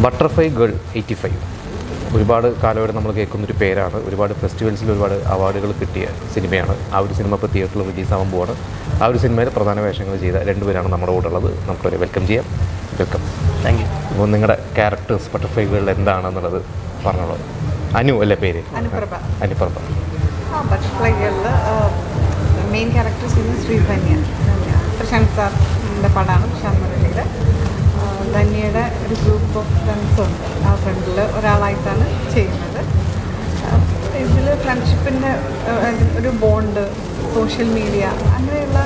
Butterfly girl 85 ഒരുപാട് കാലമായിട്ട് നമ്മൾ കേൾക്കുന്നൊരു പേരാണ്. ഒരുപാട് ഫെസ്റ്റിവൽസിൽ ഒരുപാട് അവാർഡുകൾ കിട്ടിയ സിനിമയാണ്. ആ ഒരു സിനിമ ഇപ്പോൾ തിയേറ്ററിൽ റിലീസാകാൻ പോവാണ്. ആ ഒരു സിനിമയിൽ പ്രധാന വേഷങ്ങൾ ചെയ്ത രണ്ടുപേരാണ് നമ്മുടെ കൂടെ ഉള്ളത്. നമുക്കവരെ വെൽക്കം ചെയ്യാം. വെൽക്കം. Thank you. അപ്പോൾ നിങ്ങളുടെ ക്യാരക്ടേഴ്സ് ബട്ടർഫ്ലൈ ഗേളിൽ എന്താണെന്നുള്ളത് പറഞ്ഞോളൂ. അനു അല്ലേ പേര്? അനുപ്രഭ. ബട്ടർഫ്ലൈ ഗേളിൽ മെയിൻ ക്യാരക്ടർ ചെയ്യുന്നത് ശ്രീധന്യ. പ്രശാന്ത് സാറിൻ്റെ പടമാണ്. പ്രശാന്ത് മുരളിയുടെ ധന്യയുടെ ഒരു ഗ്രൂപ്പ് ഓഫ് ഫ്രണ്ട്സ് ഉണ്ട്. ആ ഫ്രണ്ടിൽ ഒരാളായിട്ടാണ് ചെയ്യുന്നത്. ഇതിൽ ഫ്രണ്ട്ഷിപ്പിൻ്റെ ഒരു ബോണ്ട്, സോഷ്യൽ മീഡിയ, അങ്ങനെയുള്ള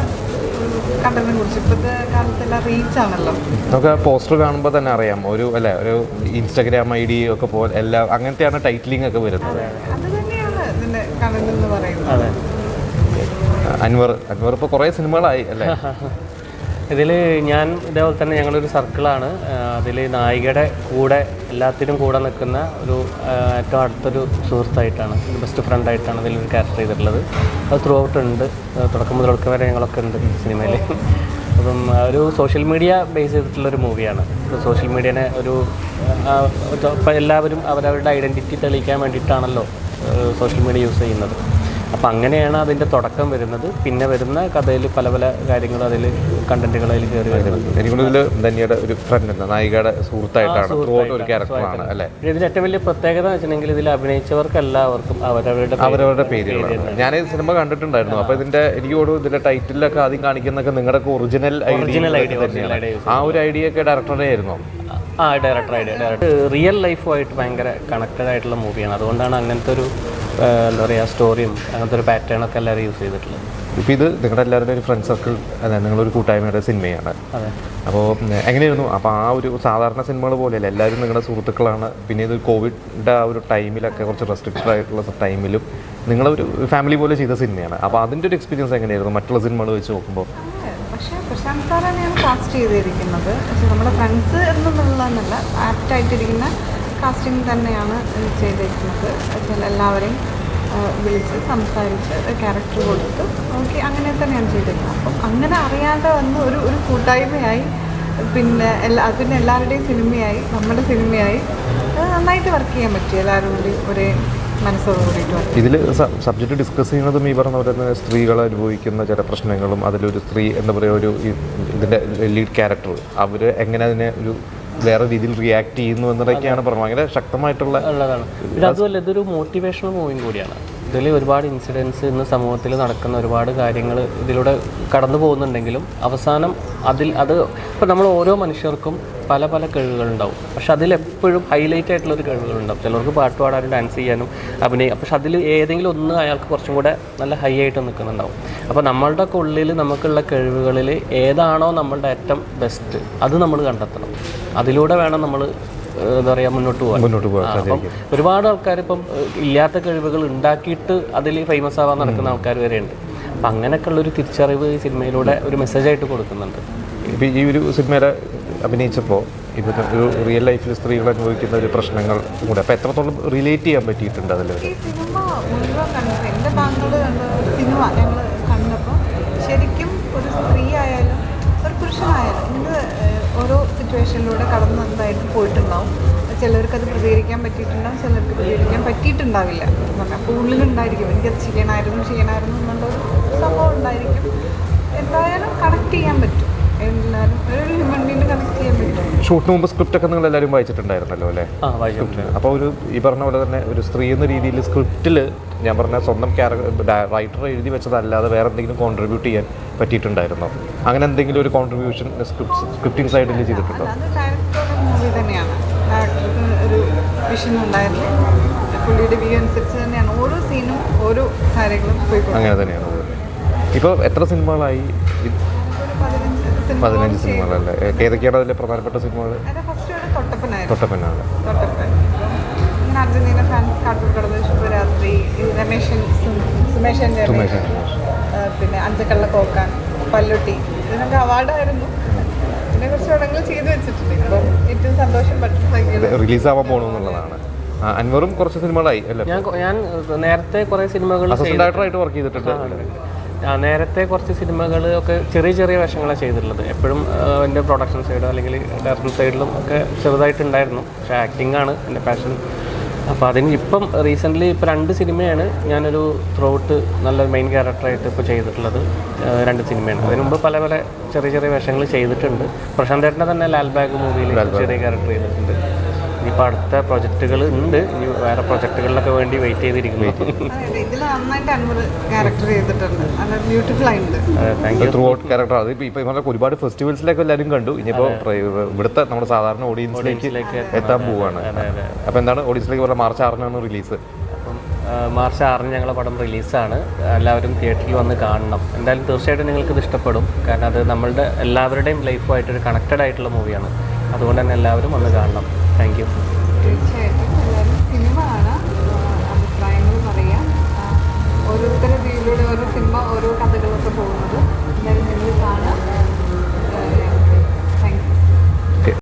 കണ്ടതിനെ കുറിച്ച് ഇപ്പോഴത്തെ കാലത്തെല്ലാം റീച്ചാണല്ലോ. നമുക്ക് പോസ്റ്റർ കാണുമ്പോൾ തന്നെ അറിയാം ഒരു ഇൻസ്റ്റാഗ്രാം ID ഒക്കെ പോലെ എല്ലാം അങ്ങനത്തെയാണ് ടൈറ്റിലിംഗ് ഒക്കെ വരുന്നത്. അത് തന്നെയാണ് ഇതിൻ്റെ കണ്ടന്റ് പറയുന്നത്. അൻവർ ഇപ്പോൾ കുറേ സിനിമകളായി അല്ലേ? ഇതിൽ ഞാൻ ഇതേപോലെ തന്നെ ഞങ്ങളൊരു സർക്കിളാണ്. അതിൽ നായികയുടെ കൂടെ എല്ലാത്തിനും കൂടെ നിൽക്കുന്ന ഒരു ഏറ്റവും അടുത്തൊരു സുഹൃത്തായിട്ടാണ്, ബെസ്റ്റ് ഫ്രണ്ടായിട്ടാണ് അതിലൊരു ക്യാരക്ടർ ചെയ്തിട്ടുള്ളത്. അത് ത്രൂ ഔട്ട് ഉണ്ട്, തുടക്കം മുതൽ ഒടുക്കം വരെ ഞങ്ങളൊക്കെ ഉണ്ട് സിനിമയിൽ. അപ്പം ഒരു സോഷ്യൽ മീഡിയ ബേസ് ചെയ്തിട്ടുള്ളൊരു മൂവിയാണ്. സോഷ്യൽ മീഡിയനെ ഇപ്പം എല്ലാവരും അവരവരുടെ ഐഡൻറ്റിറ്റി തെളിയിക്കാൻ വേണ്ടിയിട്ടാണല്ലോ സോഷ്യൽ മീഡിയ യൂസ് ചെയ്യുന്നത്. അപ്പം അങ്ങനെയാണ് അതിൻ്റെ തുടക്കം വരുന്നത്. പിന്നെ വരുന്ന കഥയിൽ പല പല കാര്യങ്ങളും അതിൽ കണ്ടന്റുകൾ അതിൽ കയറി വരുന്നത്. എനിക്കുള്ളിൽ ധന്യയുടെ ഒരു ഫ്രണ്ട് നായികയുടെ സുഹൃത്തായിട്ടാണ് ഒരു ക്യാരക്ടറാണ് അല്ലേ? ഇതിന് ഏറ്റവും വലിയ പ്രത്യേകത എന്ന് വെച്ചിട്ടുണ്ടെങ്കിൽ ഇതിൽ അഭിനയിച്ചവർക്ക് എല്ലാവർക്കും അവരവരുടെ പേരുകളാണ്. ഞാൻ ഈ സിനിമ കണ്ടിട്ടുണ്ടായിരുന്നു. അപ്പോൾ എനിക്ക് തോന്നുന്നു ഇതിന്റെ ടൈറ്റിലൊക്കെ ആദ്യം കാണിക്കുന്നൊക്കെ നിങ്ങളുടെ ഒറിജിനൽ ഐഡിയ, ആ ഒരു ഐഡിയ ഒക്കെ ഡയറക്ടറുടെ ആയിരുന്നു. ഡയറക്ടർ റിയൽ ലൈഫുമായിട്ട് ഭയങ്കര കണക്റ്റഡ് ആയിട്ടുള്ള മൂവിയാണ്. അതുകൊണ്ടാണ് അങ്ങനത്തെ ഒരു എന്താ പറയുക സ്റ്റോറിയും അങ്ങനത്തെ ഒരു പാറ്റേണൊക്കെ എല്ലാവരും യൂസ് ചെയ്തിട്ടുള്ളത്. ഇപ്പോൾ ഇത് നിങ്ങളുടെ എല്ലാവരുടെ ഒരു ഫ്രണ്ട് സർക്കിൾ, അതെ, നിങ്ങളൊരു കൂട്ടായ്മയുടെ സിനിമയാണ്. അപ്പോൾ എങ്ങനെയായിരുന്നു? അപ്പോൾ ആ ഒരു സാധാരണ സിനിമകൾ പോലെയല്ല, എല്ലാവരും നിങ്ങളുടെ സുഹൃത്തുക്കളാണ്. പിന്നെ ഇത് കോവിഡിൻ്റെ ആ ഒരു ടൈമിലൊക്കെ കുറച്ച് റെസ്ട്രിക്റ്റഡ് ആയിട്ടുള്ള ടൈമിലും നിങ്ങളൊരു ഫാമിലി പോലെ ചെയ്ത സിനിമയാണ്. അപ്പോൾ അതിൻ്റെ ഒരു എക്സ്പീരിയൻസ് എങ്ങനെയായിരുന്നു മറ്റുള്ള സിനിമകൾ വെച്ച് നോക്കുമ്പോൾ? പക്ഷേ പ്രശാന്ത് സാർ തന്നെയാണ് കാസ്റ്റ് ചെയ്തിരിക്കുന്നത്. പക്ഷേ നമ്മുടെ ഫ്രണ്ട്സ് എന്നുള്ളതെന്നല്ല, ആപ്റ്റായിട്ടിരിക്കുന്ന കാസ്റ്റിംഗ് തന്നെയാണ് ചെയ്തിരിക്കുന്നത്. എല്ലാവരെയും വിളിച്ച് സംസാരിച്ച് ക്യാരക്ടർ കൊടുത്ത് നോക്കി അങ്ങനെ തന്നെയാണ് ചെയ്തിരിക്കുന്നത്. അപ്പം അങ്ങനെ അറിയാതെ വന്ന് ഒരു കൂട്ടായ്മയായി, പിന്നെ എല്ലാവരുടെയും സിനിമയായി, നമ്മുടെ സിനിമയായി നന്നായിട്ട് വർക്ക് ചെയ്യാൻ പറ്റി. എല്ലാവരും കൂടി ഒരേ മനസ്സോട് കൂടിയിട്ട് വർക്ക്. ഇതിൽ സബ്ജക്റ്റ് ഡിസ്കസ് ചെയ്യുന്നതും ഈ പറഞ്ഞ പോലെ തന്നെ സ്ത്രീകൾ അനുഭവിക്കുന്ന ചില പ്രശ്നങ്ങളും, അതിലൊരു സ്ത്രീ എന്താ പറയുക, ഒരു ഇതിൻ്റെ ലീഡ് ക്യാരക്ടർ അവർ എങ്ങനെ അതിനെ ഒരു വേറെ രീതിയിൽ റിയാക്ട് ചെയ്യുന്നു എന്നതൊക്കെയാണ് പറഞ്ഞത്. ഭയങ്കര ശക്തമായിട്ടുള്ള ഉള്ളതാണ്. പിന്നെ അതുമല്ല, ഇതൊരു മോട്ടിവേഷണൽ മൂവിയും കൂടിയാണ്. ഇതിൽ ഒരുപാട് ഇൻസിഡൻസ് ഇന്ന് സമൂഹത്തിൽ നടക്കുന്ന ഒരുപാട് കാര്യങ്ങൾ ഇതിലൂടെ കടന്നു പോകുന്നുണ്ടെങ്കിലും അവസാനം ഇപ്പോൾ നമ്മൾ ഓരോ മനുഷ്യർക്കും പല പല കഴിവുകളുണ്ടാവും. പക്ഷെ അതിലെപ്പോഴും ഹൈലൈറ്റ് ആയിട്ടുള്ളൊരു കഴിവുകളുണ്ടാവും. ചിലർക്ക് പാട്ട് പാടാനും ഡാൻസ് ചെയ്യാനും അഭിനയം. പക്ഷെ അതിൽ ഏതെങ്കിലും ഒന്ന് അയാൾക്ക് കുറച്ചും കൂടെ നല്ല ഹൈ ആയിട്ട് നിൽക്കുന്നുണ്ടാവും. അപ്പോൾ നമ്മളുടെ ഉള്ളിൽ നമുക്കുള്ള കഴിവുകളിൽ ഏതാണോ നമ്മളുടെ ഏറ്റവും ബെസ്റ്റ് അത് നമ്മൾ കണ്ടെത്തണം. അതിലൂടെ വേണം നമ്മൾ എന്താ പറയുക മുന്നോട്ട് പോകാൻ. അപ്പം ഒരുപാട് ആൾക്കാർ ഇപ്പം ഇല്ലാത്ത കഴിവുകൾ ഉണ്ടാക്കിയിട്ട് അതിൽ ഫേമസ് ആവാൻ നടക്കുന്ന ആൾക്കാർ വരെയുണ്ട്. അപ്പം അങ്ങനെയൊക്കെയുള്ളൊരു തിരിച്ചറിവ് ഈ സിനിമയിലൂടെ ഒരു മെസ്സേജായിട്ട് കൊടുക്കുന്നുണ്ട്. ഇപ്പം ഈ ഒരു സിനിമയിൽ അഭിനയിച്ചപ്പോൾ ഇപ്പോൾ ഒരു റിയൽ ലൈഫിൽ സ്ത്രീകൾ അനുഭവിക്കുന്ന ഒരു പ്രശ്നങ്ങൾ കൂടെ അപ്പോൾ എത്രത്തോളം റിലേറ്റ് ചെയ്യാൻ പറ്റിയിട്ടുണ്ട് അതിൽ? ഈ സിനിമ മുഴുവൻ കണ്ടപ്പോൾ എൻ്റെ ബാംഗ്ലൂർ സിനിമ ഞങ്ങൾ കണ്ടപ്പോൾ ശരിക്കും ഒരു സ്ത്രീ ആയാലും ഒരു പുരുഷനായാലും ഇന്ന് ഓരോ സിറ്റുവേഷനിലൂടെ കടന്നതായിട്ട് പോയിട്ടുണ്ടാവും. ചിലർക്ക് അത് പ്രതികരിക്കാൻ പറ്റിയിട്ടുണ്ടാവും, ചിലർക്ക് പ്രതികരിക്കാൻ പറ്റിയിട്ടുണ്ടാവില്ല. അപ്പോൾ ഉള്ളിലുണ്ടായിരിക്കും എനിക്കത് ചെയ്യണമായിരുന്നു എന്നുള്ളൊരു സംഭവം ഉണ്ടായിരിക്കും. എന്തായാലും കണക്ട് ചെയ്യാൻ പറ്റും. എല്ലാവരും ഒരു ഹ്യൂമൻ ബീങ്ങിന് കണക്ട് ചെയ്യാൻ പറ്റും. ഷൂട്ടിന് മുമ്പ് സ്ക്രിപ്റ്റൊക്കെ നിങ്ങൾ എല്ലാവരും വായിച്ചിട്ടുണ്ടായിരുന്നല്ലോ അല്ലേ? അപ്പോൾ ഒരു ഈ പറഞ്ഞ പോലെ തന്നെ ഒരു സ്ത്രീ എന്ന രീതിയിൽ സ്ക്രിപ്റ്റിൽ ഞാൻ പറഞ്ഞ സ്വന്തം റൈറ്റർ എഴുതി വെച്ചതല്ലാതെ വേറെ എന്തെങ്കിലും കോൺട്രിബ്യൂട്ട് ചെയ്യാൻ പറ്റിയിട്ടുണ്ടായിരുന്നോ? അങ്ങനെ എന്തെങ്കിലും ഒരു കോൺട്രിബ്യൂഷൻ സ്ക്രിപ്റ്റിംഗ് സൈഡിൽ ചെയ്തിട്ടുണ്ടോ? അത് ഡയറക്ടറുടെ മൂവി തന്നെയാണ്. ഡയറക്ടർക്ക് ഒരു വിഷൻ ഉണ്ടായിരുന്നു. പുള്ളിയുടെ വ്യൂ അനുസരിച്ച് തന്നെയാണ് ഓരോ സീനും ഓരോ കാര്യങ്ങളും പോയിക്കൊണ്ടു. അങ്ങനെ തന്നെയാണ്. ഇപ്പോൾ എത്ര സിനിമകളായി? 15 സിനിമകളല്ലേ? ഏതൊക്കെയാണ് അതിലെ പ്രധാനപ്പെട്ട സിനിമകൾ? തൊട്ടപ്പനാണ്. ഇങ്ങനെ അർജന്റീന ഫാൻസ്, കാട്ടൂർക്കടവ്, ശുഭരാത്രി, സുമേഷൻ, പിന്നെ അഞ്ചക്കള്ള കോക്കാൻ, പല്ലുട്ടി, ഇതിനൊക്കെ അവാർഡായിരുന്നു. ഇതിനെ കുറിച്ച് എവിടെയെങ്കിലും ചെയ്തു വെച്ചിട്ടുണ്ട്. ഇപ്പം ഏറ്റവും സന്തോഷം റിലീസാവാൻ പോകണമെന്നുള്ളതാണ്. അൻവറും കുറച്ച് സിനിമകളായി അല്ലേ? ഞാൻ നേരത്തെ കുറേ സിനിമകൾ അസിസ്റ്റന്റ് ഡയറക്ടറായിട്ട് വർക്ക് ചെയ്തിട്ടുണ്ട്. നേരത്തെ കുറച്ച് സിനിമകൾ ഒക്കെ ചെറിയ ചെറിയ വേഷങ്ങളാണ് ചെയ്തിട്ടുള്ളത്. എപ്പോഴും എൻ്റെ പ്രൊഡക്ഷൻ സൈഡോ അല്ലെങ്കിൽ ഡയറക്ഷൻ സൈഡിലും ഒക്കെ ചെറുതായിട്ടുണ്ടായിരുന്നു. പക്ഷേ ആക്ടിംഗ് ആണ് എൻ്റെ പാഷൻ. അപ്പോൾ അതിന് ഇപ്പം റീസെൻ്റ്ലി ഇപ്പോൾ 2 സിനിമയാണ് ഞാനൊരു ത്രൂഔട്ട് നല്ലൊരു മെയിൻ ക്യാരക്ടറായിട്ട് ഇപ്പോൾ ചെയ്തിട്ടുള്ളത്. 2 സിനിമയാണ്. അതിന് മുമ്പ് പല പല ചെറിയ ചെറിയ വേഷങ്ങൾ ചെയ്തിട്ടുണ്ട്. പ്രശാന്ത് ഏട്ടനെ തന്നെ ലാൽബാഗ് മൂവിയിൽ ചെറിയ ക്യാരക്ടർ ചെയ്തിട്ടുണ്ട്. ഇനിയിപ്പോൾ അടുത്ത പ്രൊജക്റ്റുകൾ ഉണ്ട്. ഇനി വേറെ പ്രൊജക്റ്റുകളിലൊക്കെ വേണ്ടി വെയിറ്റ് ചെയ്തിരിക്കുന്നു. ഇതിൽ നന്നായിട്ട് അൻവർ ക്യാരക്ടർ ചെയ്തിട്ടുണ്ട്. നല്ല ബ്യൂട്ടിഫുൾ ആയിട്ടുണ്ട്. Thank you. Through out character അത് ഇപ്പോൾ പറഞ്ഞാൽ ഒരുപാട് ഫെസ്റ്റിവൽസിലൊക്കെ എല്ലാവരും കണ്ടു. ഇനിയിപ്പോൾ ഇവിടുത്തെ നമ്മുടെ സാധാരണ ഓഡിയൻസിലേക്ക് എത്താൻ പോവുകയാണ്. അപ്പോൾ എന്താണ് ഓഡിയൻസിലേക്ക് പറഞ്ഞാൽ മാർച്ച് 6-നാണ് റിലീസ്. അപ്പം മാർച്ച് 6-ന് ഞങ്ങളുടെ പടം റിലീസാണ്. എല്ലാവരും തിയേറ്ററിൽ വന്ന് കാണണം. എന്തായാലും തീർച്ചയായിട്ടും നിങ്ങൾക്കിത് ഇഷ്ടപ്പെടും. കാരണം അത് നമ്മളുടെ എല്ലാവരുടെയും ലൈഫുമായിട്ടൊരു കണക്റ്റഡ് ആയിട്ടുള്ള മൂവിയാണ്. അതുകൊണ്ട് തന്നെ എല്ലാവരും വന്ന് കാണണം. Thank you. തീർച്ചയായിട്ടും എല്ലാവരും സിനിമ കാണാം, അഭിപ്രായങ്ങൾ പറയാം. ഓരോരുത്തരുടെ രീതിയിലൂടെ ഓരോ സിനിമ ഓരോ കഥകളൊക്കെ പോകുന്നത് എല്ലാവരും നിങ്ങൾ കാണാം.